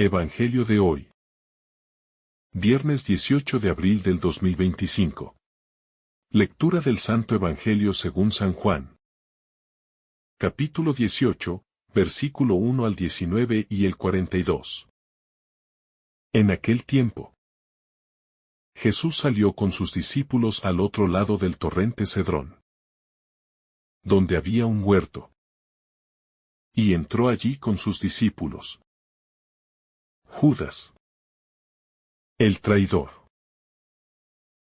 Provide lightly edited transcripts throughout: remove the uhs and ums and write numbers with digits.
Evangelio de hoy. Viernes 18 de abril del 2025. Lectura del Santo Evangelio según San Juan. Capítulo 18, versículo 1 al 19 y el 42. En aquel tiempo, Jesús salió con sus discípulos al otro lado del torrente Cedrón, donde había un huerto, y entró allí con sus discípulos. Judas, el traidor,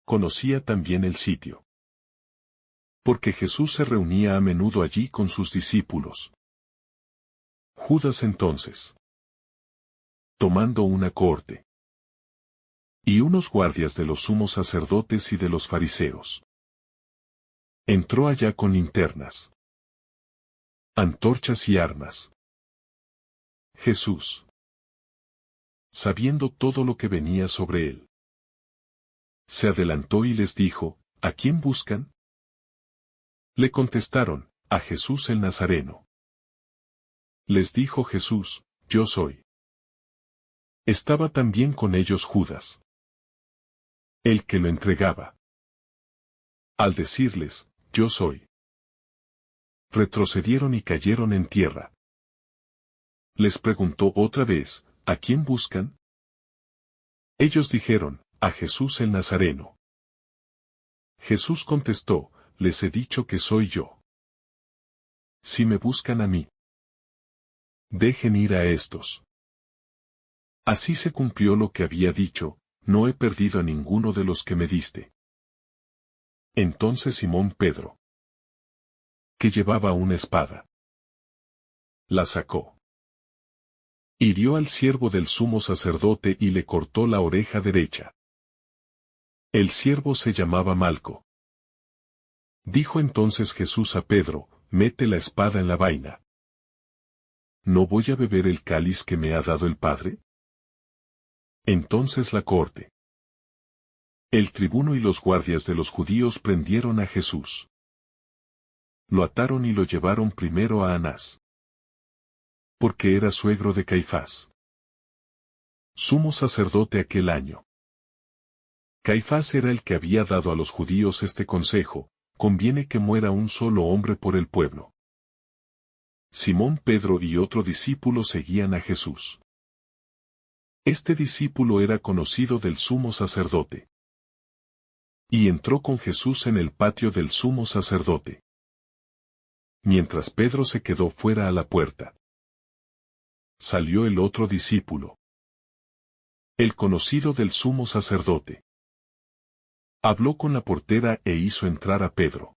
conocía también el sitio, porque Jesús se reunía a menudo allí con sus discípulos. Judas entonces, tomando una cohorte y unos guardias de los sumos sacerdotes y de los fariseos, entró allá con linternas, antorchas y armas. Jesús, sabiendo todo lo que venía sobre él, se adelantó y les dijo: ¿A quién buscan? Le contestaron: a Jesús el Nazareno. Les dijo Jesús: Yo soy. Estaba también con ellos Judas, el que lo entregaba. Al decirles: Yo soy, retrocedieron y cayeron en tierra. Les preguntó otra vez: ¿A quién buscan? Ellos dijeron: a Jesús el Nazareno. Jesús contestó: les he dicho que soy yo. Si me buscan a mí, dejen ir a estos. Así se cumplió lo que había dicho: no he perdido a ninguno de los que me diste. Entonces Simón Pedro, que llevaba una espada, la sacó. Hirió al siervo del sumo sacerdote y le cortó la oreja derecha. El siervo se llamaba Malco. Dijo entonces Jesús a Pedro: mete la espada en la vaina. ¿No voy a beber el cáliz que me ha dado el Padre? Entonces la corte, el tribuno y los guardias de los judíos prendieron a Jesús. Lo ataron y lo llevaron primero a Anás, porque era suegro de Caifás, sumo sacerdote aquel año. Caifás era el que había dado a los judíos este consejo: conviene que muera un solo hombre por el pueblo. Simón Pedro y otro discípulo seguían a Jesús. Este discípulo era conocido del sumo sacerdote, y entró con Jesús en el patio del sumo sacerdote, mientras Pedro se quedó fuera a la puerta. Salió el otro discípulo, el conocido del sumo sacerdote. Habló con la portera e hizo entrar a Pedro.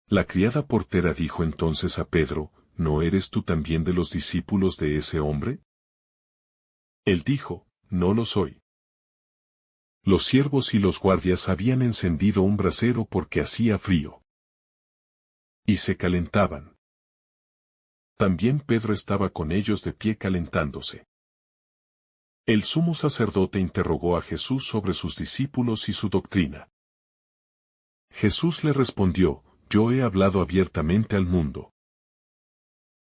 La criada portera dijo entonces a Pedro: ¿no eres tú también de los discípulos de ese hombre? Él dijo: no lo soy. Los siervos y los guardias habían encendido un brasero porque hacía frío, y se calentaban. También Pedro estaba con ellos de pie calentándose. El sumo sacerdote interrogó a Jesús sobre sus discípulos y su doctrina. Jesús le respondió: yo he hablado abiertamente al mundo.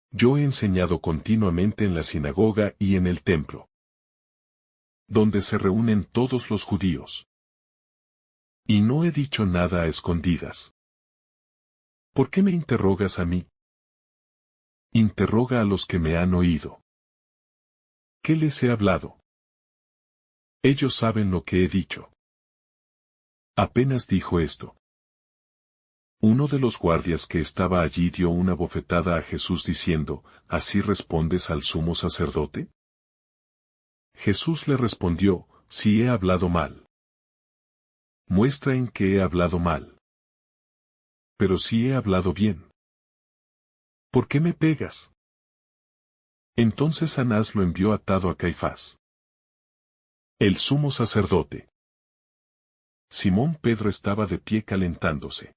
Yo he enseñado continuamente en la sinagoga y en el templo, donde se reúnen todos los judíos. Y no he dicho nada a escondidas. ¿Por qué me interrogas a mí? Interroga a los que me han oído. ¿Qué les he hablado? Ellos saben lo que he dicho. Apenas dijo esto, uno de los guardias que estaba allí dio una bofetada a Jesús diciendo: ¿así respondes al sumo sacerdote? Jesús le respondió: si he hablado mal, muestra en que he hablado mal. Pero si he hablado bien, ¿por qué me pegas? Entonces Anás lo envió atado a Caifás, el sumo sacerdote. Simón Pedro estaba de pie calentándose.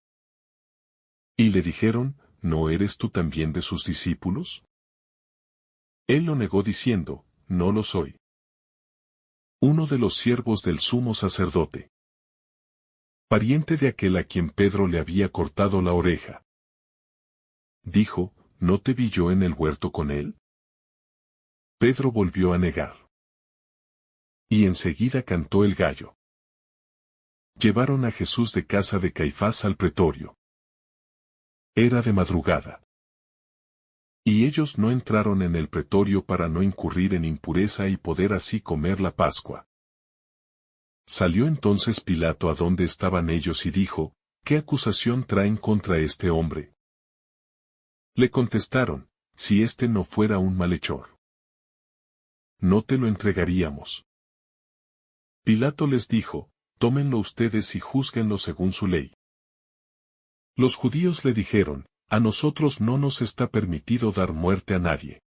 Y le dijeron: ¿no eres tú también de sus discípulos? Él lo negó diciendo: no lo soy. Uno de los siervos del sumo sacerdote, pariente de aquel a quien Pedro le había cortado la oreja, dijo: ¿no te vi yo en el huerto con él? Pedro volvió a negar. Y enseguida cantó el gallo. Llevaron a Jesús de casa de Caifás al pretorio. Era de madrugada. Y ellos no entraron en el pretorio para no incurrir en impureza y poder así comer la Pascua. Salió entonces Pilato a donde estaban ellos y dijo, ¿qué acusación traen contra este hombre? Le contestaron, si este no fuera un malhechor, no te lo entregaríamos. Pilato les dijo, tómenlo ustedes y júzguenlo según su ley. Los judíos le dijeron, a nosotros no nos está permitido dar muerte a nadie.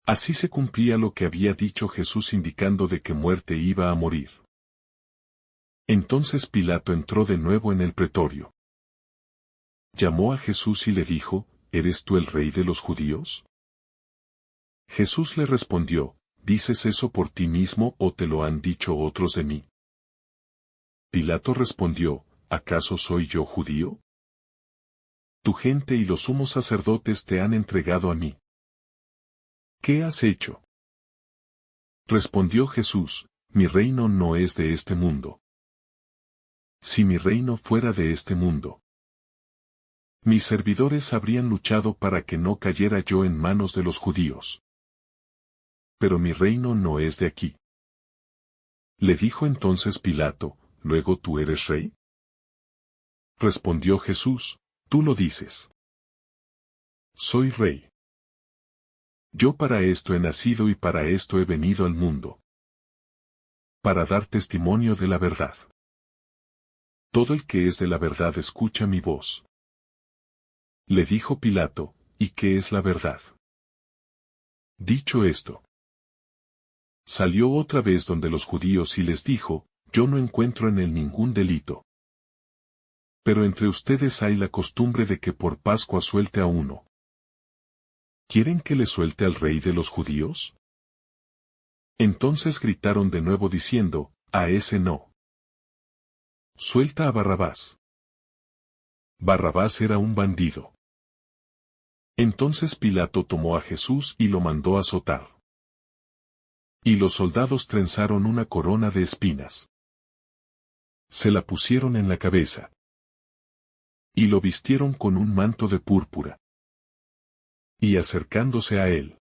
Así se cumplía lo que había dicho Jesús indicando de qué muerte iba a morir. Entonces Pilato entró de nuevo en el pretorio. Llamó a Jesús y le dijo, ¿eres tú el rey de los judíos? Jesús le respondió, ¿dices eso por ti mismo o te lo han dicho otros de mí? Pilato respondió, ¿acaso soy yo judío? Tu gente y los sumos sacerdotes te han entregado a mí. ¿Qué has hecho? Respondió Jesús, mi reino no es de este mundo. Si mi reino fuera de este mundo, mis servidores habrían luchado para que no cayera yo en manos de los judíos. Pero mi reino no es de aquí. Le dijo entonces Pilato, ¿luego tú eres rey? Respondió Jesús, tú lo dices. Soy rey. Yo para esto he nacido y para esto he venido al mundo. Para dar testimonio de la verdad. Todo el que es de la verdad escucha mi voz. Le dijo Pilato, ¿y qué es la verdad? Dicho esto, salió otra vez donde los judíos y les dijo, yo no encuentro en él ningún delito. Pero entre ustedes hay la costumbre de que por Pascua suelte a uno. ¿Quieren que le suelte al rey de los judíos? Entonces gritaron de nuevo diciendo, a ese no. Suelta a Barrabás. Barrabás era un bandido. Entonces Pilato tomó a Jesús y lo mandó azotar. Y los soldados trenzaron una corona de espinas. Se la pusieron en la cabeza. Y lo vistieron con un manto de púrpura. Y acercándose a él,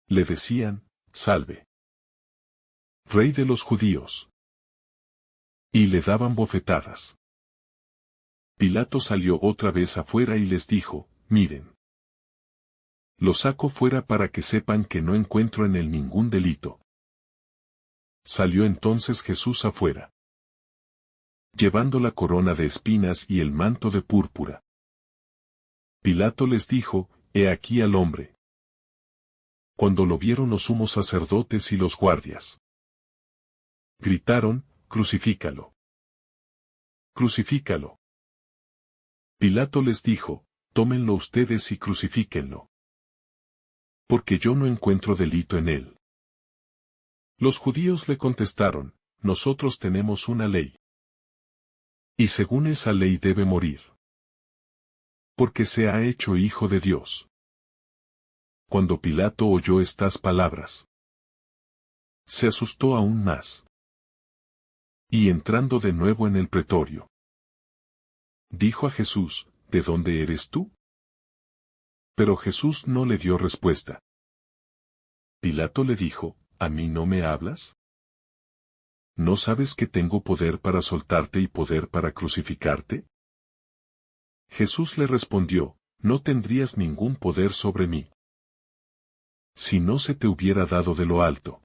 le decían, salve, Rey de los judíos. Y le daban bofetadas. Pilato salió otra vez afuera y les dijo, miren. Lo saco fuera para que sepan que no encuentro en él ningún delito. Salió entonces Jesús afuera, llevando la corona de espinas y el manto de púrpura. Pilato les dijo, he aquí al hombre. Cuando lo vieron los sumos sacerdotes y los guardias, gritaron, crucifícalo. Crucifícalo. Pilato les dijo, tómenlo ustedes y crucifíquenlo. Porque yo no encuentro delito en él. Los judíos le contestaron, nosotros tenemos una ley. Y según esa ley debe morir. Porque se ha hecho hijo de Dios. Cuando Pilato oyó estas palabras, se asustó aún más. Y entrando de nuevo en el pretorio, dijo a Jesús, ¿de dónde eres tú? Pero Jesús no le dio respuesta. Pilato le dijo, ¿a mí no me hablas? ¿No sabes que tengo poder para soltarte y poder para crucificarte? Jesús le respondió, no tendrías ningún poder sobre mí, si no se te hubiera dado de lo alto.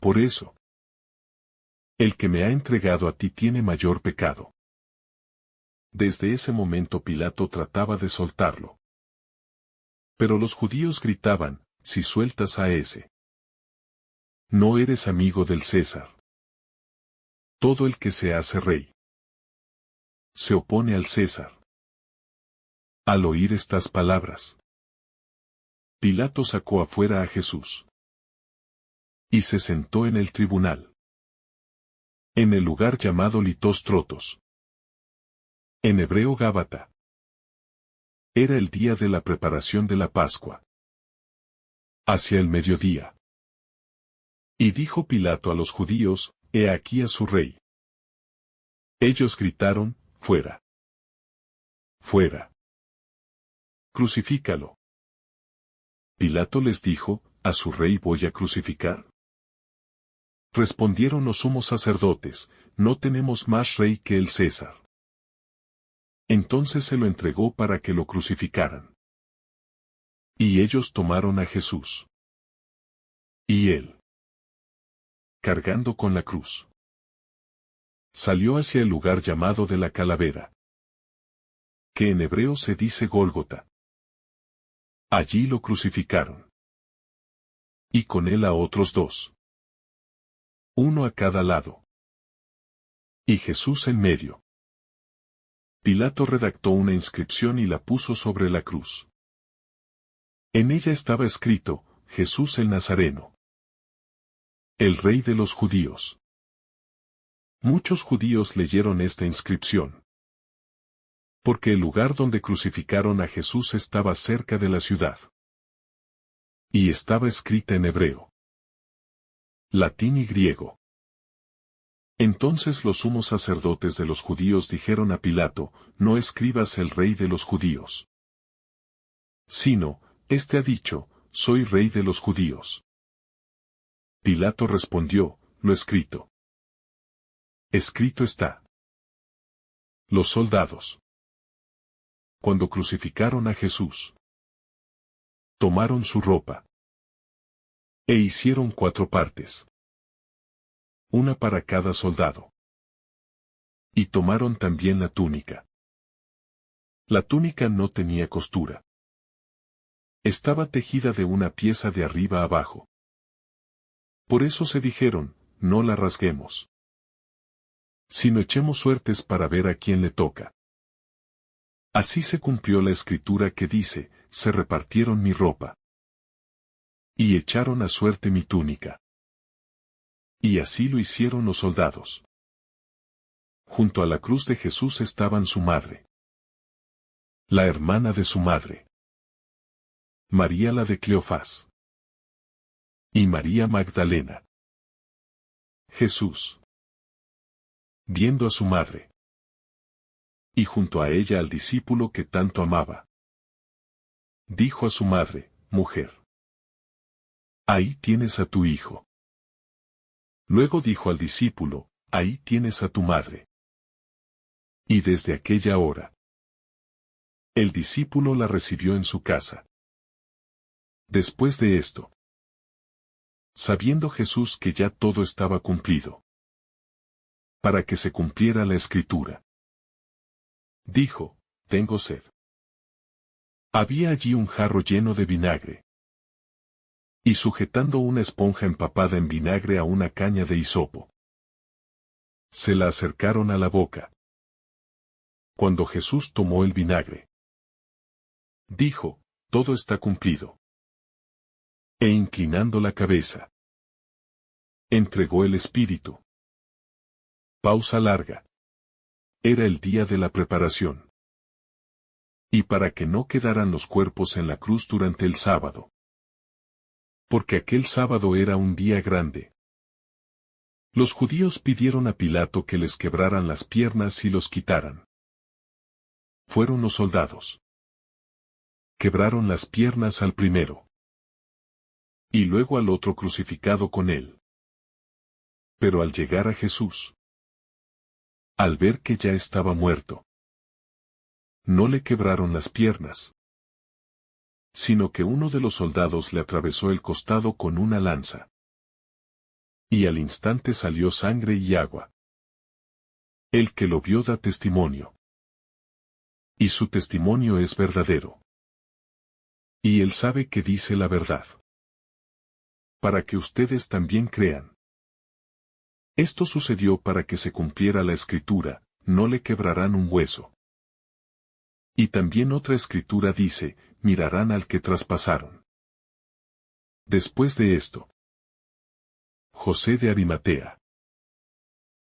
Por eso, el que me ha entregado a ti tiene mayor pecado. Desde ese momento Pilato trataba de soltarlo. Pero los judíos gritaban, si sueltas a ese, no eres amigo del César. Todo el que se hace rey se opone al César. Al oír estas palabras, Pilato sacó afuera a Jesús y se sentó en el tribunal, en el lugar llamado Litos Trotos, en hebreo Gábata. Era el día de la preparación de la Pascua. hacia el mediodía. Y dijo Pilato a los judíos, «He aquí a su rey». Ellos gritaron, «Fuera! ¡Fuera! Crucifícalo». Pilato les dijo, ¿a su rey voy a crucificar? Respondieron los sumos sacerdotes, «No tenemos más rey que el César». Entonces se lo entregó para que lo crucificaran. Y ellos tomaron a Jesús. Y él, cargando con la cruz, salió hacia el lugar llamado de la calavera, que en hebreo se dice Gólgota. Allí lo crucificaron. Y con él a otros dos, uno a cada lado, y Jesús en medio. Pilato redactó una inscripción y la puso sobre la cruz. En ella estaba escrito, Jesús el Nazareno, el rey de los judíos. Muchos judíos leyeron esta inscripción, porque el lugar donde crucificaron a Jesús estaba cerca de la ciudad. Y estaba escrita en hebreo, latín y griego. Entonces los sumos sacerdotes de los judíos dijeron a Pilato, «No escribas el rey de los judíos, sino, éste ha dicho, soy rey de los judíos». Pilato respondió, «Lo escrito. Escrito está». Los soldados, cuando crucificaron a Jesús, tomaron su ropa e hicieron 4 partes, una para cada soldado. Y tomaron también la túnica. La túnica no tenía costura. Estaba tejida de una pieza de arriba abajo. Por eso se dijeron, no la rasguemos, sino echemos suertes para ver a quién le toca. Así se cumplió la escritura que dice, se repartieron mi ropa, y echaron a suerte mi túnica. Y así lo hicieron los soldados. Junto a la cruz de Jesús estaban su madre, la hermana de su madre, María la de Cleofás, y María Magdalena. Jesús, viendo a su madre, y junto a ella al discípulo que tanto amaba, dijo a su madre, «Mujer, ahí tienes a tu hijo». Luego dijo al discípulo, «Ahí tienes a tu madre». Y desde aquella hora, el discípulo la recibió en su casa. Después de esto, sabiendo Jesús que ya todo estaba cumplido, para que se cumpliera la escritura, dijo, «Tengo sed». Había allí un jarro lleno de vinagre, y sujetando una esponja empapada en vinagre a una caña de hisopo, se la acercaron a la boca. Cuando Jesús tomó el vinagre, dijo, «Todo está cumplido». E inclinando la cabeza, entregó el espíritu. Pausa larga. Era el día de la preparación. Y para que no quedaran los cuerpos en la cruz durante el sábado, porque aquel sábado era un día grande, los judíos pidieron a Pilato que les quebraran las piernas y los quitaran. Fueron los soldados. Quebraron las piernas al primero, y luego al otro crucificado con él. Pero al llegar a Jesús, al ver que ya estaba muerto, no le quebraron las piernas, sino que uno de los soldados le atravesó el costado con una lanza. Y al instante salió sangre y agua. El que lo vio da testimonio. Y su testimonio es verdadero. Y él sabe que dice la verdad, para que ustedes también crean. Esto sucedió para que se cumpliera la escritura, no le quebrarán un hueso. Y también otra escritura dice, mirarán al que traspasaron. Después de esto, José de Arimatea,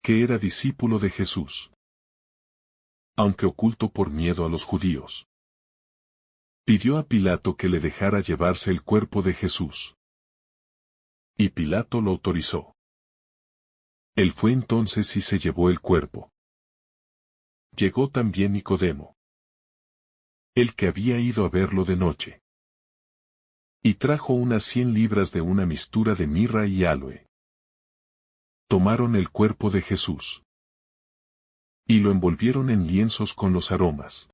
que era discípulo de Jesús, aunque oculto por miedo a los judíos, Pidió a Pilato que le dejara llevarse el cuerpo de Jesús. Y Pilato lo autorizó. Él fue entonces y se llevó el cuerpo. Llegó también Nicodemo, el que había ido a verlo de noche. Y trajo unas 100 libras de una mistura de mirra y aloe. Tomaron el cuerpo de Jesús y lo envolvieron en lienzos con los aromas,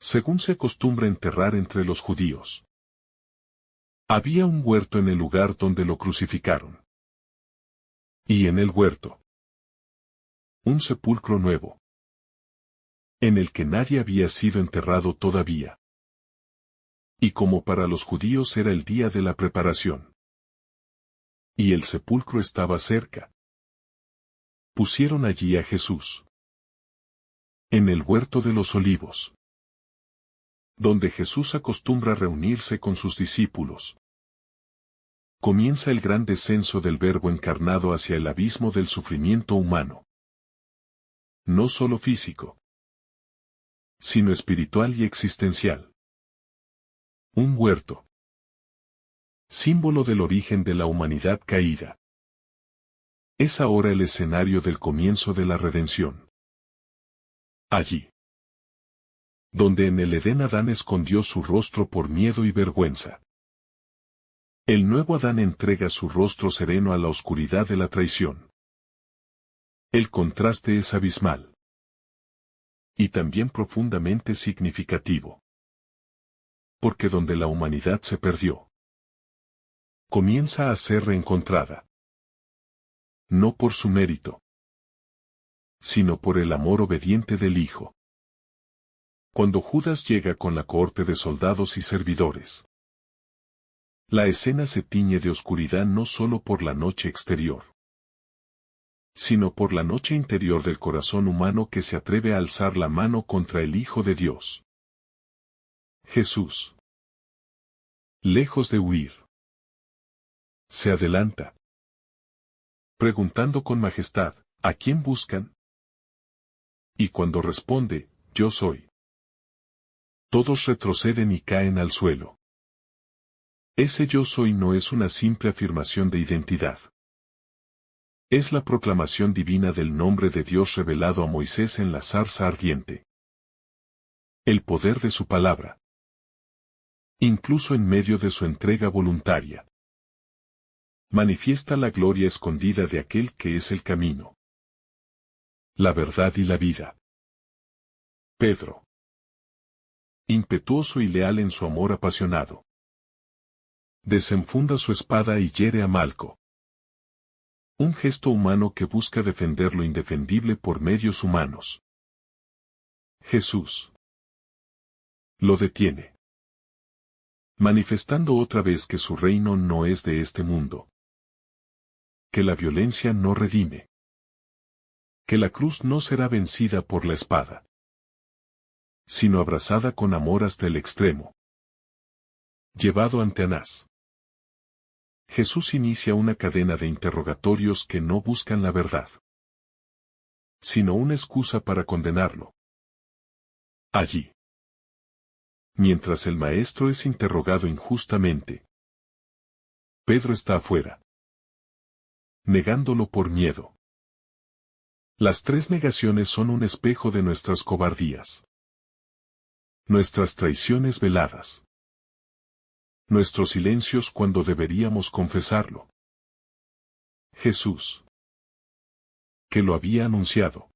según se acostumbra enterrar entre los judíos. Había un huerto en el lugar donde lo crucificaron. Y en el huerto, un sepulcro nuevo, en el que nadie había sido enterrado todavía. Y como para los judíos era el día de la preparación, y el sepulcro estaba cerca, pusieron allí a Jesús, en el huerto de los olivos, donde Jesús acostumbra reunirse con sus discípulos. Comienza el gran descenso del Verbo encarnado hacia el abismo del sufrimiento humano. No solo físico, sino espiritual y existencial. Un huerto, símbolo del origen de la humanidad caída, es ahora el escenario del comienzo de la redención. Allí, donde en el Edén Adán escondió su rostro por miedo y vergüenza, el nuevo Adán entrega su rostro sereno a la oscuridad de la traición. El contraste es abismal. Y también profundamente significativo. Porque donde la humanidad se perdió, comienza a ser reencontrada. No por su mérito, sino por el amor obediente del Hijo. Cuando Judas llega con la cohorte de soldados y servidores, la escena se tiñe de oscuridad no solo por la noche exterior, sino por la noche interior del corazón humano que se atreve a alzar la mano contra el Hijo de Dios. Jesús, lejos de huir, se adelanta, preguntando con majestad, ¿a quién buscan? Y cuando responde, yo soy, todos retroceden y caen al suelo. Ese yo soy no es una simple afirmación de identidad. Es la proclamación divina del nombre de Dios revelado a Moisés en la zarza ardiente. El poder de su palabra. Incluso en medio de su entrega voluntaria, manifiesta la gloria escondida de aquel que es el camino, la verdad y la vida. Pedro, impetuoso y leal en su amor apasionado, desenfunda su espada y hiere a Malco. Un gesto humano que busca defender lo indefendible por medios humanos. Jesús lo detiene, manifestando otra vez que su reino no es de este mundo, que la violencia no redime, que la cruz no será vencida por la espada, sino abrazada con amor hasta el extremo. Llevado ante Anás, Jesús inicia una cadena de interrogatorios que no buscan la verdad, sino una excusa para condenarlo. Allí, mientras el maestro es interrogado injustamente, Pedro está afuera, negándolo por miedo. Las tres negaciones son un espejo de nuestras cobardías, nuestras traiciones veladas, nuestros silencios cuando deberíamos confesarlo. Jesús, que lo había anunciado,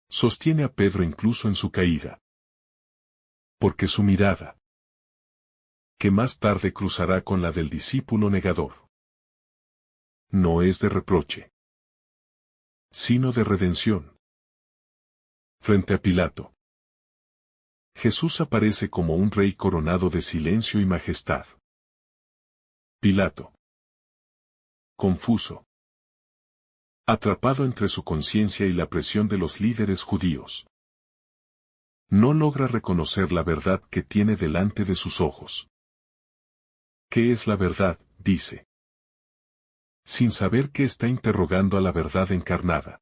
sostiene a Pedro incluso en su caída, porque su mirada, que más tarde cruzará con la del discípulo negador, no es de reproche, sino de redención. Frente a Pilato, Jesús aparece como un rey coronado de silencio y majestad. Pilato, confuso, atrapado entre su conciencia y la presión de los líderes judíos, no logra reconocer la verdad que tiene delante de sus ojos. ¿Qué es la verdad?, dice, sin saber que está interrogando a la verdad encarnada.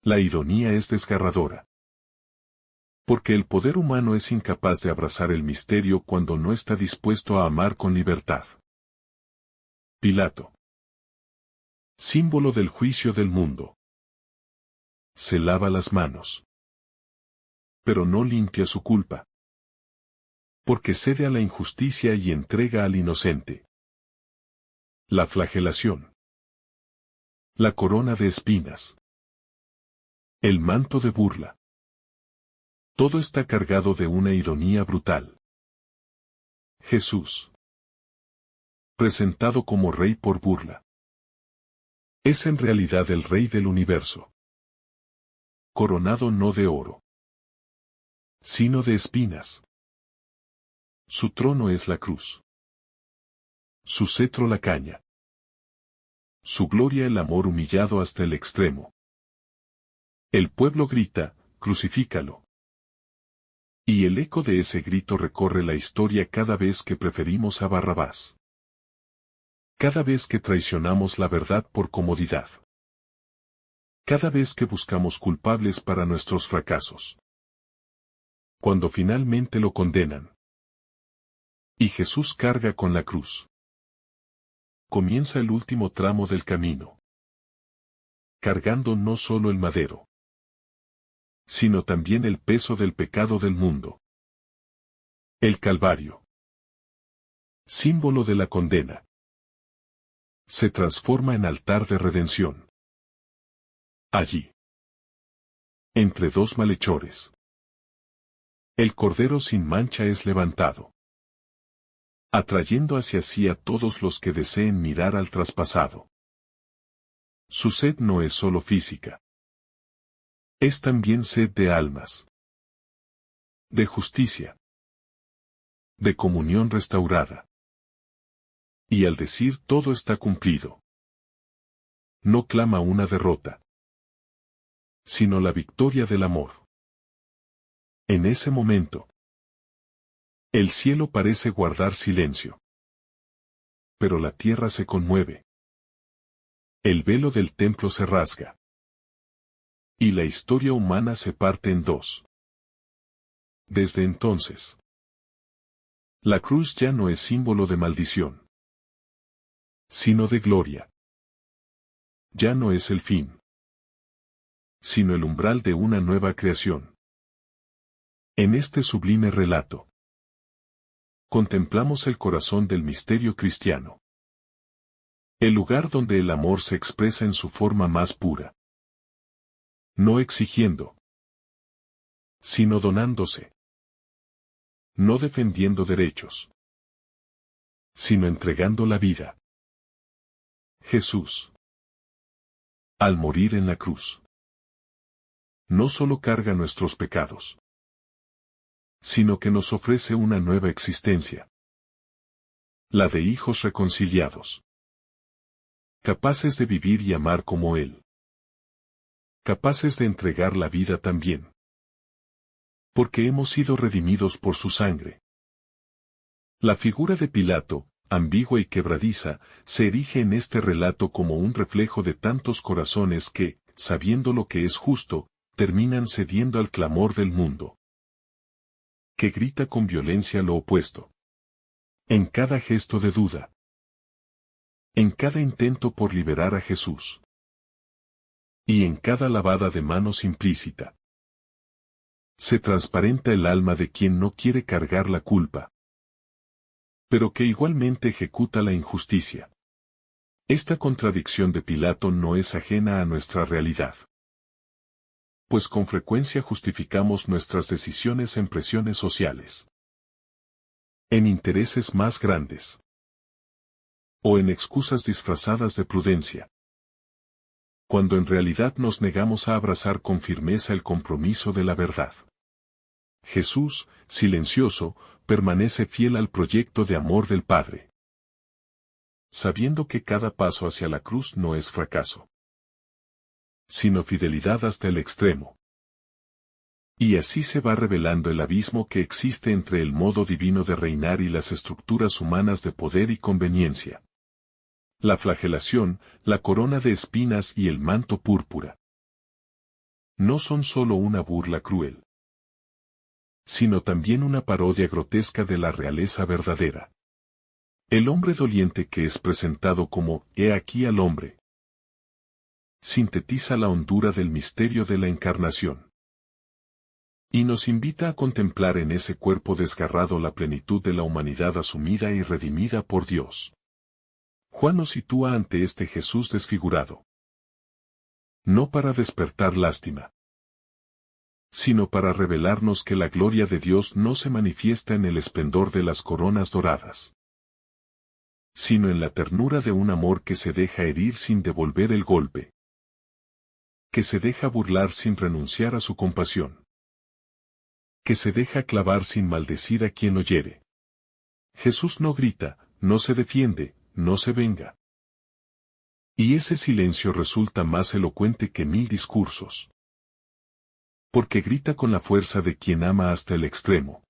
La ironía es desgarradora. Porque el poder humano es incapaz de abrazar el misterio cuando no está dispuesto a amar con libertad. Pilato. Símbolo del juicio del mundo. Se lava las manos. Pero no limpia su culpa. Porque cede a la injusticia y entrega al inocente. La flagelación. La corona de espinas. El manto de burla. Todo está cargado de una ironía brutal. Jesús. Presentado como rey por burla. Es en realidad el rey del universo. Coronado no de oro, sino de espinas. Su trono es la cruz. Su cetro la caña. Su gloria el amor humillado hasta el extremo. El pueblo grita, crucifícalo. Y el eco de ese grito recorre la historia cada vez que preferimos a Barrabás. Cada vez que traicionamos la verdad por comodidad. Cada vez que buscamos culpables para nuestros fracasos. Cuando finalmente lo condenan. Y Jesús carga con la cruz. Comienza el último tramo del camino. Cargando no solo el madero, sino también el peso del pecado del mundo. El Calvario. Símbolo de la condena. Se transforma en altar de redención. Allí. Entre dos malhechores. El Cordero sin mancha es levantado. Atrayendo hacia sí a todos los que deseen mirar al traspasado. Su sed no es solo física. Es también sed de almas. De justicia. De comunión restaurada. Y al decir todo está cumplido. No clama una derrota. Sino la victoria del amor. En ese momento. El cielo parece guardar silencio. Pero la tierra se conmueve. El velo del templo se rasga. Y la historia humana se parte en dos. Desde entonces. La cruz ya no es símbolo de maldición. Sino de gloria. Ya no es el fin. Sino el umbral de una nueva creación. En este sublime relato. Contemplamos el corazón del misterio cristiano. El lugar donde el amor se expresa en su forma más pura. No exigiendo, sino donándose. No defendiendo derechos, sino entregando la vida. Jesús. Al morir en la cruz. No solo carga nuestros pecados, sino que nos ofrece una nueva existencia. La de hijos reconciliados. Capaces de vivir y amar como Él. Capaces de entregar la vida también. Porque hemos sido redimidos por su sangre. La figura de Pilato, ambigua y quebradiza, se erige en este relato como un reflejo de tantos corazones que, sabiendo lo que es justo, terminan cediendo al clamor del mundo. Que grita con violencia lo opuesto. En cada gesto de duda. En cada intento por liberar a Jesús. Y en cada lavada de manos implícita. Se transparenta el alma de quien no quiere cargar la culpa. Pero que igualmente ejecuta la injusticia. Esta contradicción de Pilato no es ajena a nuestra realidad. Pues con frecuencia justificamos nuestras decisiones en presiones sociales. En intereses más grandes. O en excusas disfrazadas de prudencia. Cuando en realidad nos negamos a abrazar con firmeza el compromiso de la verdad. Jesús, silencioso, permanece fiel al proyecto de amor del Padre. Sabiendo que cada paso hacia la cruz no es fracaso, sino fidelidad hasta el extremo. Y así se va revelando el abismo que existe entre el modo divino de reinar y las estructuras humanas de poder y conveniencia. La flagelación, la corona de espinas y el manto púrpura. No son solo una burla cruel. sino también una parodia grotesca de la realeza verdadera. El hombre doliente que es presentado como «He aquí al hombre» sintetiza la hondura del misterio de la encarnación. Y nos invita a contemplar en ese cuerpo desgarrado la plenitud de la humanidad asumida y redimida por Dios. Juan nos sitúa ante este Jesús desfigurado. No para despertar lástima, sino para revelarnos que la gloria de Dios no se manifiesta en el esplendor de las coronas doradas, sino en la ternura de un amor que se deja herir sin devolver el golpe, que se deja burlar sin renunciar a su compasión, que se deja clavar sin maldecir a quien lo hiere. Jesús no grita, no se defiende, no se venga. Y ese silencio resulta más elocuente que 1000 discursos. Porque grita con la fuerza de quien ama hasta el extremo.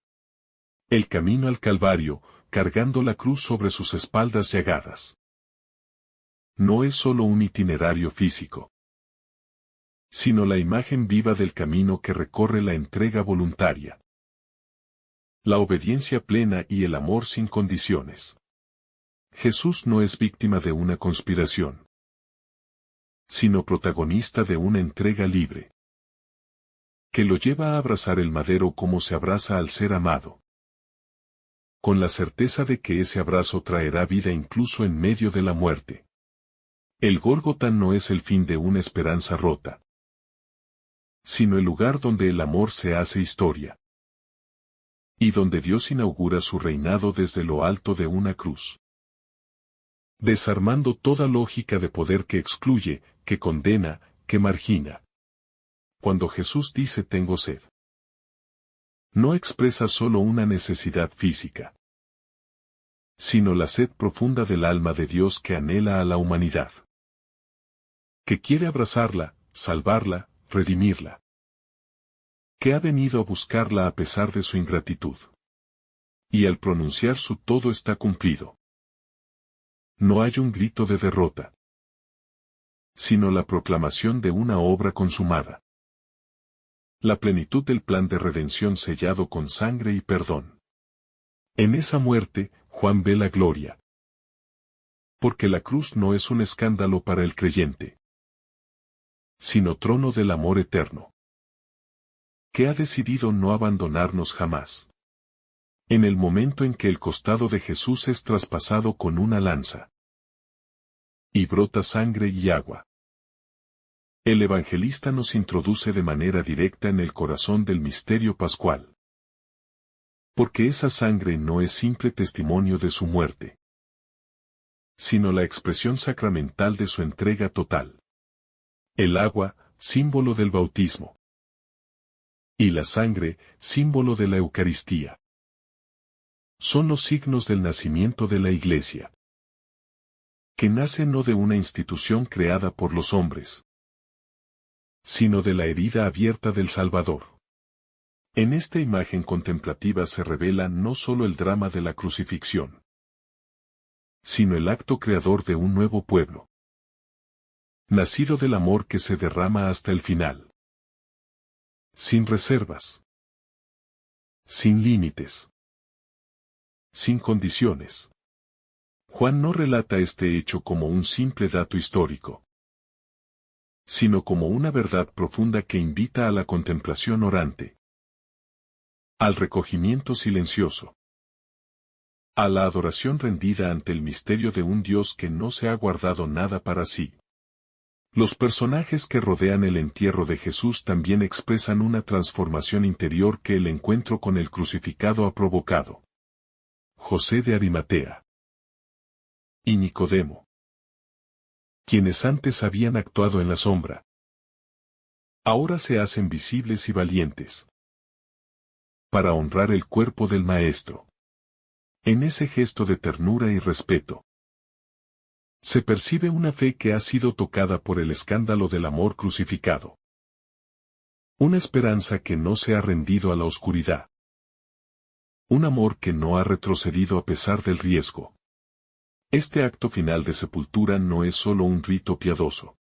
El camino al Calvario, cargando la cruz sobre sus espaldas llagadas. No es solo un itinerario físico, sino la imagen viva del camino que recorre la entrega voluntaria, la obediencia plena y el amor sin condiciones. Jesús no es víctima de una conspiración, sino protagonista de una entrega libre, que lo lleva a abrazar el madero como se abraza al ser amado, con la certeza de que ese abrazo traerá vida incluso en medio de la muerte. El Gólgota no es el fin de una esperanza rota, sino el lugar donde el amor se hace historia, y donde Dios inaugura su reinado desde lo alto de una cruz, desarmando toda lógica de poder que excluye, que condena, que margina. Cuando Jesús dice tengo sed, no expresa solo una necesidad física, sino la sed profunda del alma de Dios que anhela a la humanidad, que quiere abrazarla, salvarla, redimirla, que ha venido a buscarla a pesar de su ingratitud. Y al pronunciar su todo está cumplido, no hay un grito de derrota, sino la proclamación de una obra consumada. La plenitud del plan de redención sellado con sangre y perdón. En esa muerte, Juan ve la gloria. Porque la cruz no es un escándalo para el creyente, sino trono del amor eterno, que ha decidido no abandonarnos jamás. En el momento en que el costado de Jesús es traspasado con una lanza, y brota sangre y agua, el evangelista nos introduce de manera directa en el corazón del misterio pascual. Porque esa sangre no es simple testimonio de su muerte, sino la expresión sacramental de su entrega total. El agua, símbolo del bautismo, y la sangre, símbolo de la Eucaristía, son los signos del nacimiento de la Iglesia, que nace no de una institución creada por los hombres, sino de la herida abierta del Salvador. En esta imagen contemplativa se revela no solo el drama de la crucifixión, sino el acto creador de un nuevo pueblo, nacido del amor que se derrama hasta el final, sin reservas, sin límites, sin condiciones. Juan no relata este hecho como un simple dato histórico, sino como una verdad profunda que invita a la contemplación orante, al recogimiento silencioso, a la adoración rendida ante el misterio de un Dios que no se ha guardado nada para sí. Los personajes que rodean el entierro de Jesús también expresan una transformación interior que el encuentro con el crucificado ha provocado. José de Arimatea y Nicodemo, quienes antes habían actuado en la sombra, ahora se hacen visibles y valientes, para honrar el cuerpo del Maestro. En ese gesto de ternura y respeto, se percibe una fe que ha sido tocada por el escándalo del amor crucificado. Una esperanza que no se ha rendido a la oscuridad. Un amor que no ha retrocedido a pesar del riesgo. Este acto final de sepultura no es solo un rito piadoso,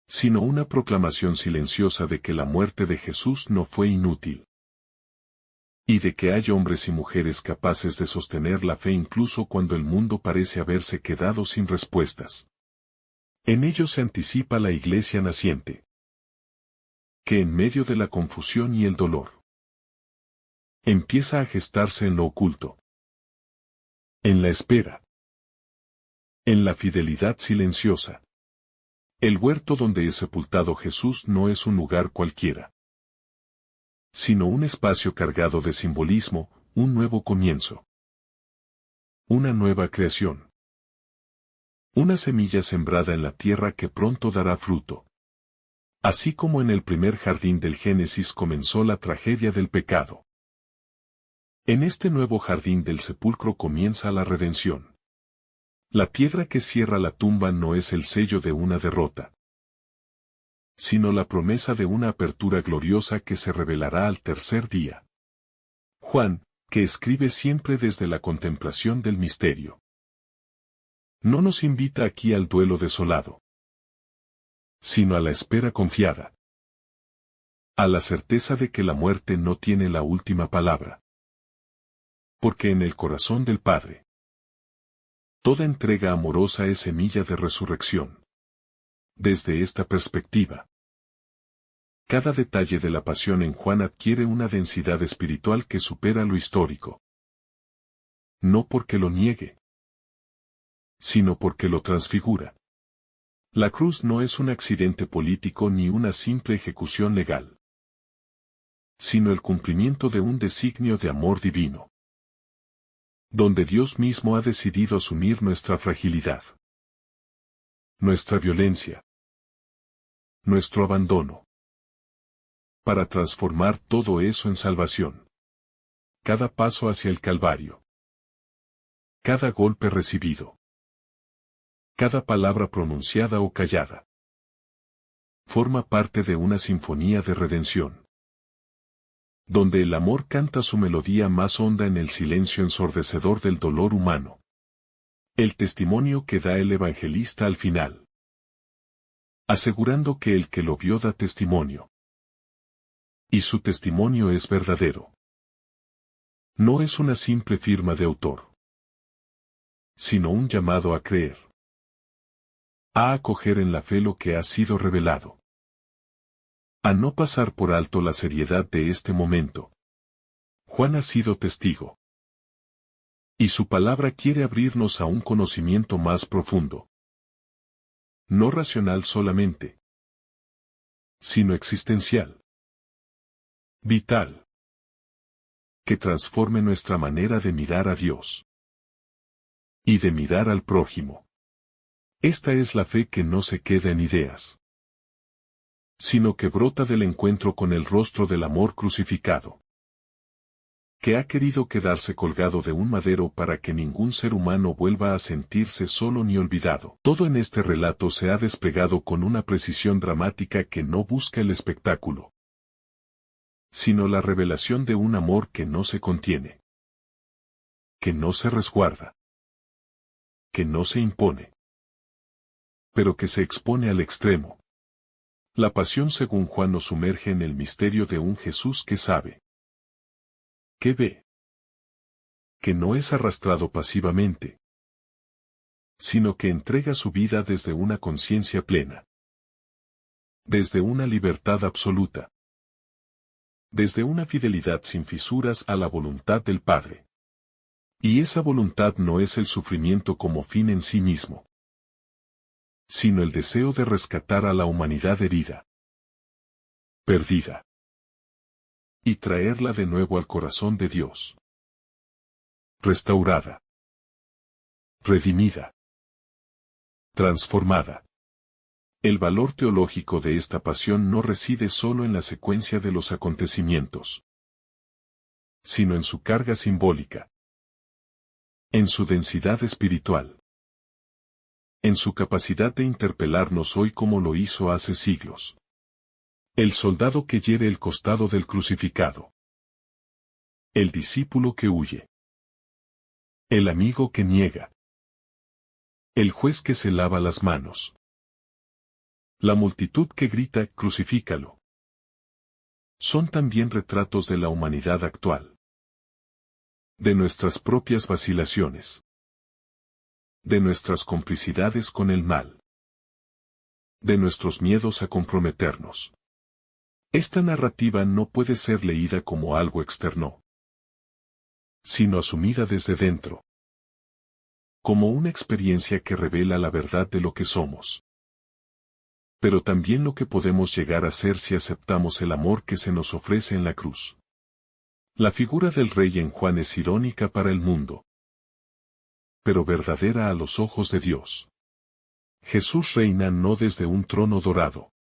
sino una proclamación silenciosa de que la muerte de Jesús no fue inútil. Y de que hay hombres y mujeres capaces de sostener la fe incluso cuando el mundo parece haberse quedado sin respuestas. En ellos se anticipa la iglesia naciente, que en medio de la confusión y el dolor, empieza a gestarse en lo oculto, en la espera, en la fidelidad silenciosa. El huerto donde es sepultado Jesús no es un lugar cualquiera, sino un espacio cargado de simbolismo, un nuevo comienzo, una nueva creación, una semilla sembrada en la tierra que pronto dará fruto. Así como en el primer jardín del Génesis comenzó la tragedia del pecado, en este nuevo jardín del sepulcro comienza la redención. La piedra que cierra la tumba no es el sello de una derrota, sino la promesa de una apertura gloriosa que se revelará al tercer día. Juan, que escribe siempre desde la contemplación del misterio, no nos invita aquí al duelo desolado, sino a la espera confiada, a la certeza de que la muerte no tiene la última palabra. Porque en el corazón del Padre, toda entrega amorosa es semilla de resurrección. Desde esta perspectiva, cada detalle de la pasión en Juan adquiere una densidad espiritual que supera lo histórico. No porque lo niegue, sino porque lo transfigura. La cruz no es un accidente político ni una simple ejecución legal, sino el cumplimiento de un designio de amor divino, donde Dios mismo ha decidido asumir nuestra fragilidad, nuestra violencia, nuestro abandono, para transformar todo eso en salvación. Cada paso hacia el Calvario, cada golpe recibido, cada palabra pronunciada o callada, forma parte de una sinfonía de redención, donde el amor canta su melodía más honda en el silencio ensordecedor del dolor humano. El testimonio que da el evangelista al final, asegurando que el que lo vio da testimonio, y su testimonio es verdadero. No es una simple firma de autor, sino un llamado a creer, a acoger en la fe lo que ha sido revelado, a no pasar por alto la seriedad de este momento. Juan ha sido testigo, y su palabra quiere abrirnos a un conocimiento más profundo, no racional solamente, sino existencial, vital, que transforme nuestra manera de mirar a Dios y de mirar al prójimo. Esta es la fe que no se queda en ideas, sino que brota del encuentro con el rostro del amor crucificado, que ha querido quedarse colgado de un madero para que ningún ser humano vuelva a sentirse solo ni olvidado. Todo en este relato se ha desplegado con una precisión dramática que no busca el espectáculo, sino la revelación de un amor que no se contiene, que no se resguarda, que no se impone, pero que se expone al extremo. La pasión según Juan nos sumerge en el misterio de un Jesús que sabe, que ve, que no es arrastrado pasivamente, sino que entrega su vida desde una conciencia plena, desde una libertad absoluta, desde una fidelidad sin fisuras a la voluntad del Padre. Y esa voluntad no es el sufrimiento como fin en sí mismo, sino el deseo de rescatar a la humanidad herida, perdida, y traerla de nuevo al corazón de Dios, restaurada, redimida, transformada. El valor teológico de esta pasión no reside solo en la secuencia de los acontecimientos, sino en su carga simbólica, en su densidad espiritual, en su capacidad de interpelarnos hoy como lo hizo hace siglos. El soldado que hiere el costado del crucificado, el discípulo que huye, el amigo que niega, el juez que se lava las manos, la multitud que grita «crucifícalo». Son también retratos de la humanidad actual, de nuestras propias vacilaciones, de nuestras complicidades con el mal, de nuestros miedos a comprometernos. Esta narrativa no puede ser leída como algo externo, sino asumida desde dentro, como una experiencia que revela la verdad de lo que somos, pero también lo que podemos llegar a ser si aceptamos el amor que se nos ofrece en la cruz. La figura del rey en Juan es irónica para el mundo, pero verdadera a los ojos de Dios. Jesús reina no desde un trono dorado,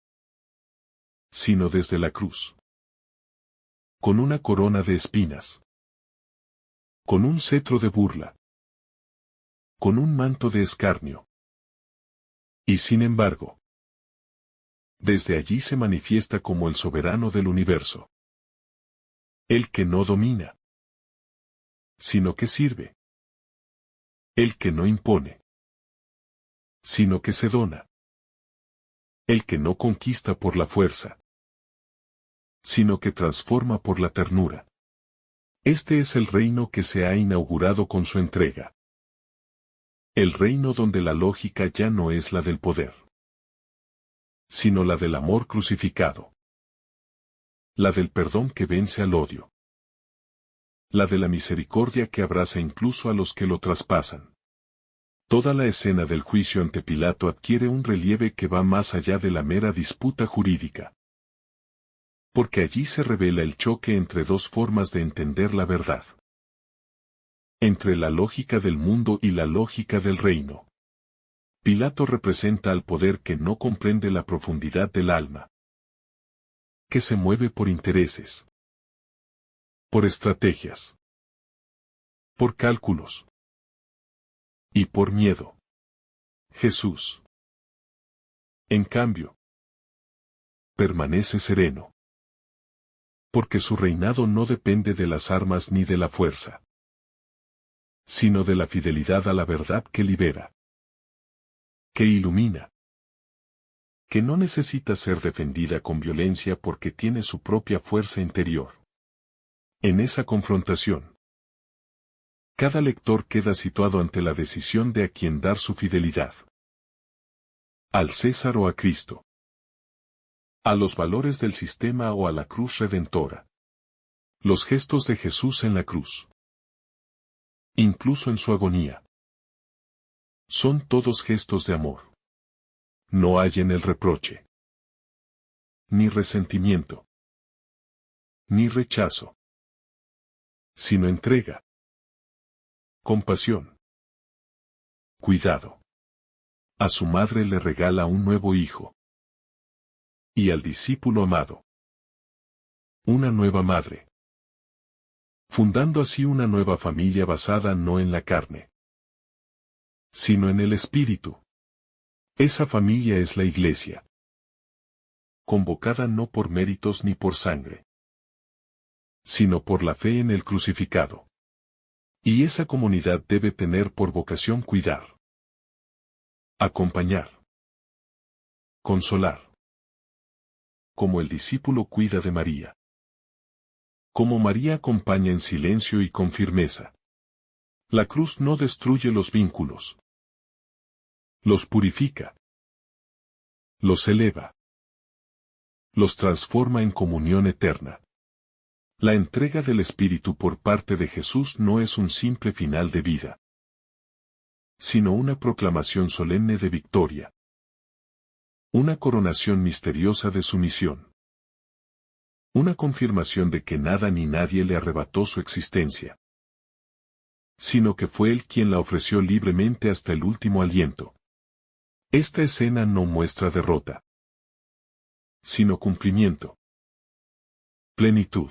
sino desde la cruz, con una corona de espinas, con un cetro de burla, con un manto de escarnio. Y sin embargo, desde allí se manifiesta como el soberano del universo, el que no domina, sino que sirve, el que no impone, sino que se dona, el que no conquista por la fuerza, sino que transforma por la ternura. Este es el reino que se ha inaugurado con su entrega. El reino donde la lógica ya no es la del poder, sino la del amor crucificado. La del perdón que vence al odio. La de la misericordia que abraza incluso a los que lo traspasan. Toda la escena del juicio ante Pilato adquiere un relieve que va más allá de la mera disputa jurídica. Porque allí se revela el choque entre dos formas de entender la verdad. Entre la lógica del mundo y la lógica del reino. Pilato representa al poder que no comprende la profundidad del alma, que se mueve por intereses, por estrategias, por cálculos y por miedo. Jesús, en cambio, permanece sereno, porque su reinado no depende de las armas ni de la fuerza, sino de la fidelidad a la verdad que libera, que ilumina, que no necesita ser defendida con violencia porque tiene su propia fuerza interior. En esa confrontación, cada lector queda situado ante la decisión de a quién dar su fidelidad. Al César o a Cristo. A los valores del sistema o a la cruz redentora. Los gestos de Jesús en la cruz, incluso en su agonía, son todos gestos de amor. No hay en el reproche, ni resentimiento, ni rechazo, sino entrega, compasión, cuidado. A su madre le regala un nuevo hijo, y al discípulo amado, una nueva madre, fundando así una nueva familia basada no en la carne, sino en el Espíritu. Esa familia es la Iglesia, convocada no por méritos ni por sangre, sino por la fe en el crucificado. Y esa comunidad debe tener por vocación cuidar, acompañar, consolar, como el discípulo cuida de María, como María acompaña en silencio y con firmeza. La cruz no destruye los vínculos, los purifica, los eleva, los transforma en comunión eterna. La entrega del Espíritu por parte de Jesús no es un simple final de vida, sino una proclamación solemne de victoria. Una coronación misteriosa de su misión. Una confirmación de que nada ni nadie le arrebató su existencia, sino que fue él quien la ofreció libremente hasta el último aliento. Esta escena no muestra derrota, sino cumplimiento. Plenitud.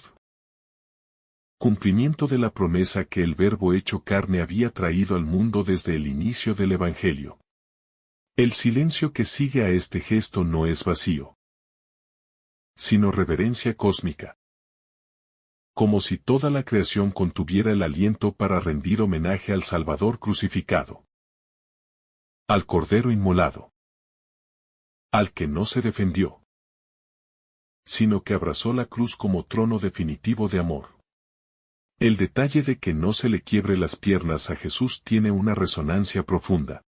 Cumplimiento de la promesa que el Verbo hecho carne había traído al mundo desde el inicio del Evangelio. El silencio que sigue a este gesto no es vacío, sino reverencia cósmica. Como si toda la creación contuviera el aliento para rendir homenaje al Salvador crucificado, al Cordero inmolado, al que no se defendió, sino que abrazó la cruz como trono definitivo de amor. El detalle de que no se le quiebre las piernas a Jesús tiene una resonancia profunda.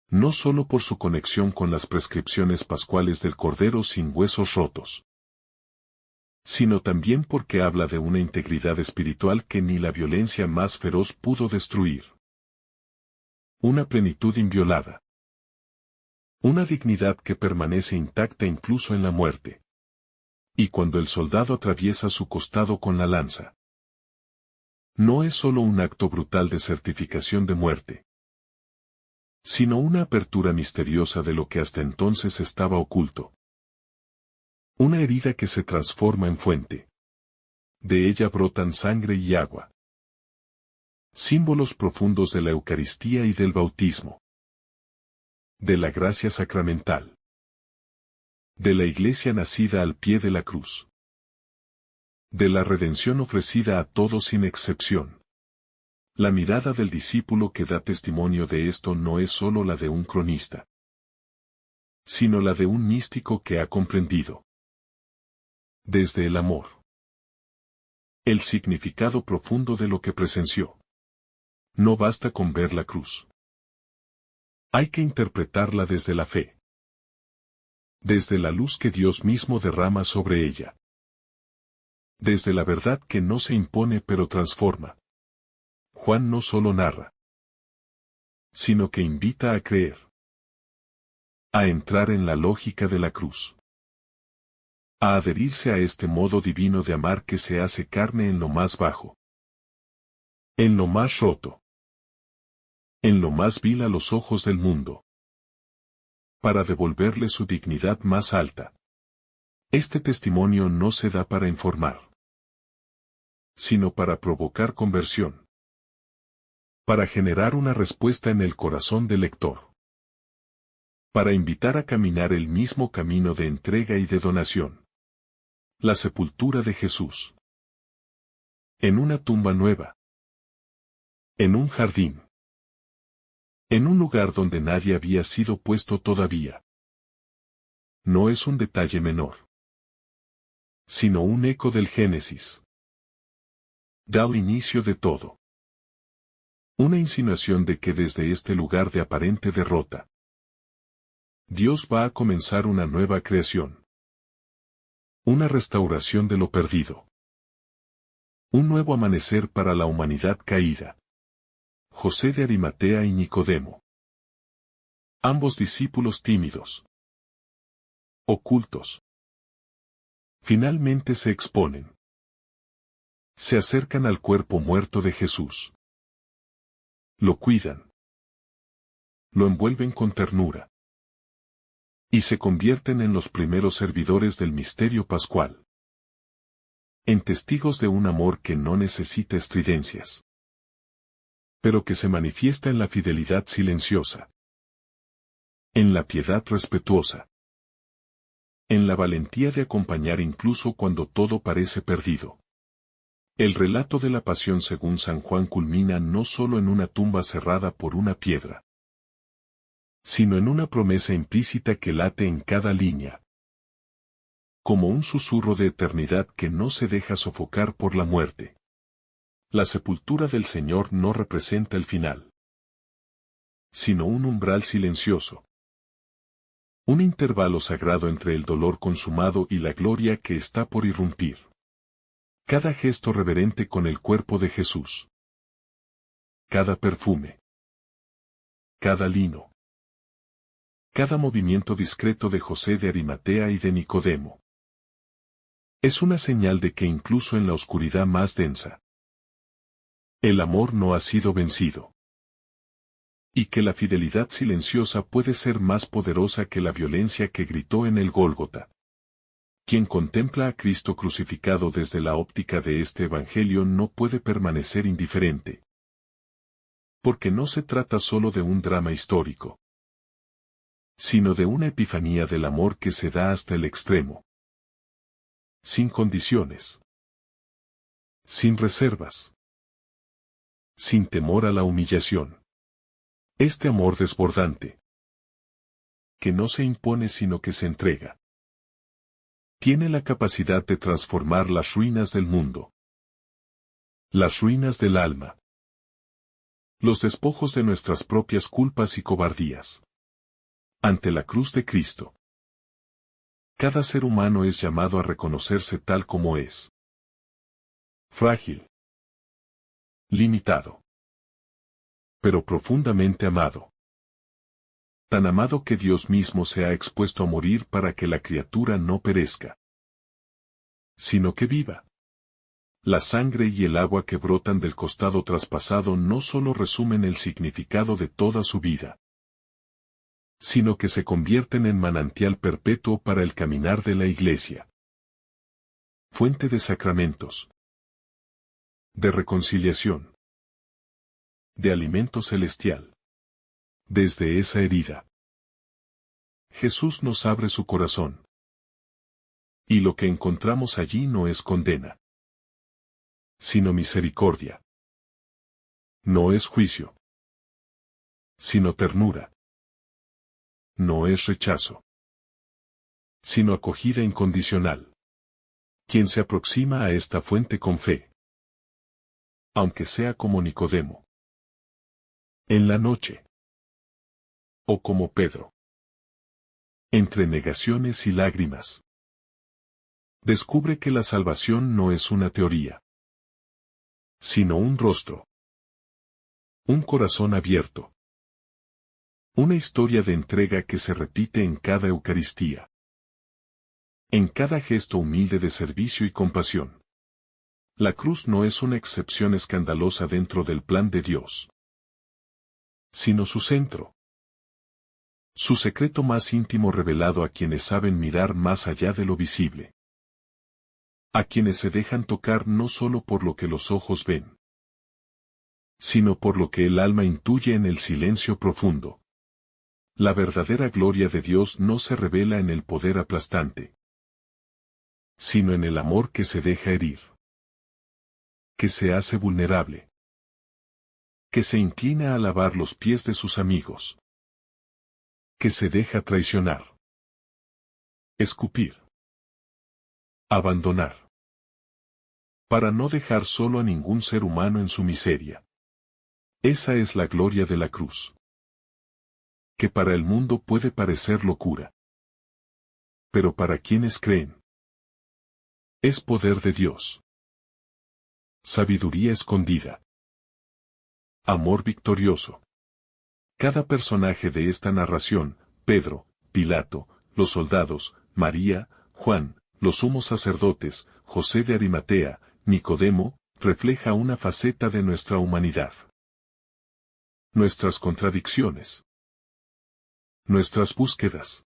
No solo por su conexión con las prescripciones pascuales del Cordero sin huesos rotos, sino también porque habla de una integridad espiritual que ni la violencia más feroz pudo destruir. Una plenitud inviolada. Una dignidad que permanece intacta incluso en la muerte. Y cuando el soldado atraviesa su costado con la lanza, no es solo un acto brutal de certificación de muerte, sino una apertura misteriosa de lo que hasta entonces estaba oculto. Una herida que se transforma en fuente. De ella brotan sangre y agua. Símbolos profundos de la Eucaristía y del bautismo. De la gracia sacramental. De la Iglesia nacida al pie de la cruz. De la redención ofrecida a todos sin excepción. La mirada del discípulo que da testimonio de esto no es solo la de un cronista, sino la de un místico que ha comprendido, desde el amor, el significado profundo de lo que presenció. No basta con ver la cruz. Hay que interpretarla desde la fe, desde la luz que Dios mismo derrama sobre ella, desde la verdad que no se impone pero transforma. Juan no solo narra, sino que invita a creer, a entrar en la lógica de la cruz, a adherirse a este modo divino de amar que se hace carne en lo más bajo, en lo más roto, en lo más vil a los ojos del mundo, para devolverle su dignidad más alta. Este testimonio no se da para informar, sino para provocar conversión, para generar una respuesta en el corazón del lector, para invitar a caminar el mismo camino de entrega y de donación. La sepultura de Jesús. En una tumba nueva. En un jardín. En un lugar donde nadie había sido puesto todavía. No es un detalle menor, sino un eco del Génesis. Da el inicio de todo. Una insinuación de que desde este lugar de aparente derrota, Dios va a comenzar una nueva creación. Una restauración de lo perdido. Un nuevo amanecer para la humanidad caída. José de Arimatea y Nicodemo. Ambos discípulos tímidos. Ocultos. Finalmente se exponen. Se acercan al cuerpo muerto de Jesús. Lo cuidan. Lo envuelven con ternura. Y se convierten en los primeros servidores del misterio pascual. En testigos de un amor que no necesita estridencias, pero que se manifiesta en la fidelidad silenciosa, en la piedad respetuosa, en la valentía de acompañar incluso cuando todo parece perdido. El relato de la pasión según San Juan culmina no solo en una tumba cerrada por una piedra, sino en una promesa implícita que late en cada línea, como un susurro de eternidad que no se deja sofocar por la muerte. La sepultura del Señor no representa el final, sino un umbral silencioso. Un intervalo sagrado entre el dolor consumado y la gloria que está por irrumpir. Cada gesto reverente con el cuerpo de Jesús. Cada perfume. Cada lino. Cada movimiento discreto de José de Arimatea y de Nicodemo. Es una señal de que incluso en la oscuridad más densa, el amor no ha sido vencido. Y que la fidelidad silenciosa puede ser más poderosa que la violencia que gritó en el Gólgota. Quien contempla a Cristo crucificado desde la óptica de este Evangelio no puede permanecer indiferente. Porque no se trata solo de un drama histórico, sino de una epifanía del amor que se da hasta el extremo. Sin condiciones. Sin reservas. Sin temor a la humillación. Este amor desbordante, que no se impone sino que se entrega, tiene la capacidad de transformar las ruinas del mundo, Las ruinas del alma. Los despojos de nuestras propias culpas y cobardías. Ante la cruz de Cristo. Cada ser humano es llamado a reconocerse tal como es. Frágil. Limitado. Pero profundamente amado. Tan amado que Dios mismo se ha expuesto a morir para que la criatura no perezca, sino que viva. La sangre y el agua que brotan del costado traspasado no solo resumen el significado de toda su vida, sino que se convierten en manantial perpetuo para el caminar de la Iglesia. Fuente de sacramentos, de reconciliación, de alimento celestial. Desde esa herida, Jesús nos abre su corazón. Y lo que encontramos allí no es condena, sino misericordia. No es juicio, sino ternura. No es rechazo, sino acogida incondicional. Quien se aproxima a esta fuente con fe, aunque sea como Nicodemo, en la noche, o como Pedro, entre negaciones y lágrimas, descubre que la salvación no es una teoría, sino un rostro, un corazón abierto, una historia de entrega que se repite en cada Eucaristía, en cada gesto humilde de servicio y compasión. La cruz no es una excepción escandalosa dentro del plan de Dios, sino su centro. Su secreto más íntimo revelado a quienes saben mirar más allá de lo visible. A quienes se dejan tocar no solo por lo que los ojos ven, sino por lo que el alma intuye en el silencio profundo. La verdadera gloria de Dios no se revela en el poder aplastante, sino en el amor que se deja herir, que se hace vulnerable, que se inclina a lavar los pies de sus amigos, que se deja traicionar, escupir, abandonar, para no dejar solo a ningún ser humano en su miseria. Esa es la gloria de la cruz, que para el mundo puede parecer locura, pero para quienes creen, es poder de Dios, sabiduría escondida, amor victorioso. Cada personaje de esta narración, Pedro, Pilato, los soldados, María, Juan, los sumos sacerdotes, José de Arimatea, Nicodemo, refleja una faceta de nuestra humanidad. Nuestras contradicciones, nuestras búsquedas,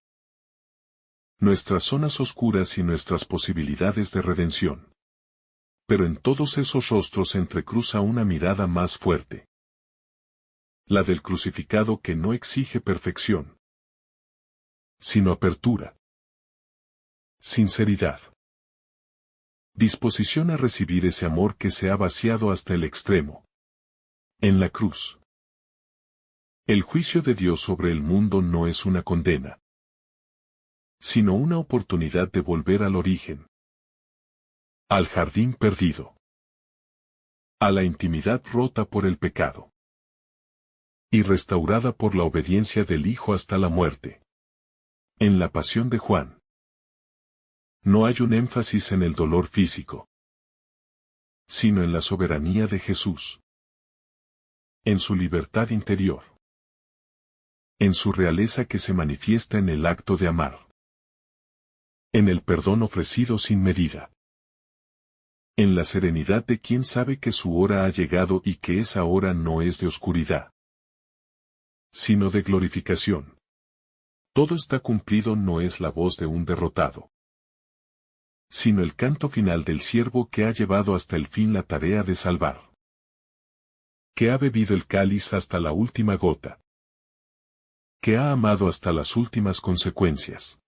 nuestras zonas oscuras y nuestras posibilidades de redención. Pero en todos esos rostros se entrecruza una mirada más fuerte. La del crucificado que no exige perfección, sino apertura, sinceridad, disposición a recibir ese amor que se ha vaciado hasta el extremo. En la cruz, el juicio de Dios sobre el mundo no es una condena, sino una oportunidad de volver al origen, al jardín perdido, a la intimidad rota por el pecado y restaurada por la obediencia del Hijo hasta la muerte. En la pasión de Juan, no hay un énfasis en el dolor físico, sino en la soberanía de Jesús, en su libertad interior, en su realeza que se manifiesta en el acto de amar, en el perdón ofrecido sin medida, en la serenidad de quien sabe que su hora ha llegado y que esa hora no es de oscuridad, sino de glorificación. Todo está cumplido no es la voz de un derrotado, sino el canto final del siervo que ha llevado hasta el fin la tarea de salvar, que ha bebido el cáliz hasta la última gota, que ha amado hasta las últimas consecuencias.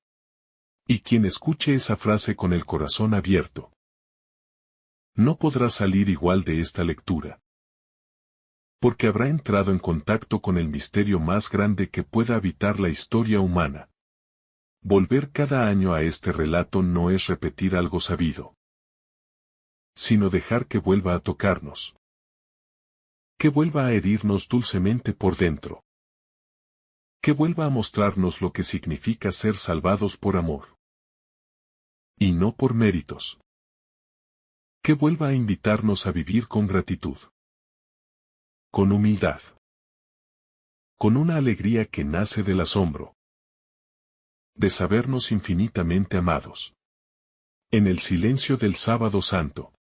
Y quien escuche esa frase con el corazón abierto, no podrá salir igual de esta lectura, porque habrá entrado en contacto con el misterio más grande que pueda habitar la historia humana. Volver cada año a este relato no es repetir algo sabido, sino dejar que vuelva a tocarnos. Que vuelva a herirnos dulcemente por dentro. Que vuelva a mostrarnos lo que significa ser salvados por amor. Y no por méritos. Que vuelva a invitarnos a vivir con gratitud. Con humildad. Con una alegría que nace del asombro. De sabernos infinitamente amados. En el silencio del sábado santo.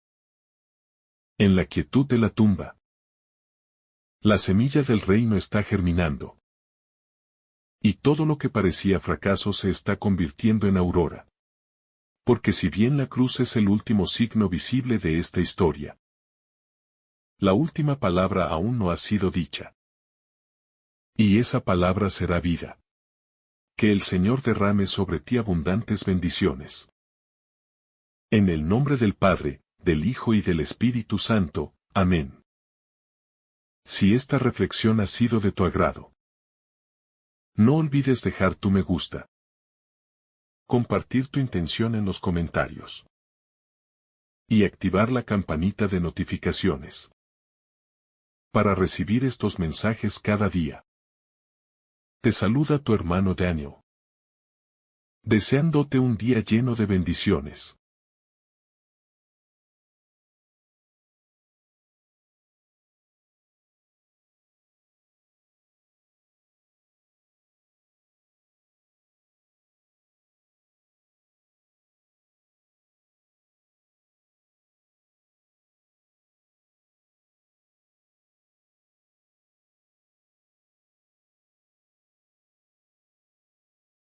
En la quietud de la tumba. La semilla del reino está germinando. Y todo lo que parecía fracaso se está convirtiendo en aurora. Porque si bien la cruz es el último signo visible de esta historia, la última palabra aún no ha sido dicha. Y esa palabra será vida. Que el Señor derrame sobre ti abundantes bendiciones. En el nombre del Padre, del Hijo y del Espíritu Santo. Amén. Si esta reflexión ha sido de tu agrado, no olvides dejar tu me gusta. Compartir tu intención en los comentarios. Y activar la campanita de notificaciones. Para recibir estos mensajes cada día. Te saluda tu hermano Daniel. Deseándote un día lleno de bendiciones.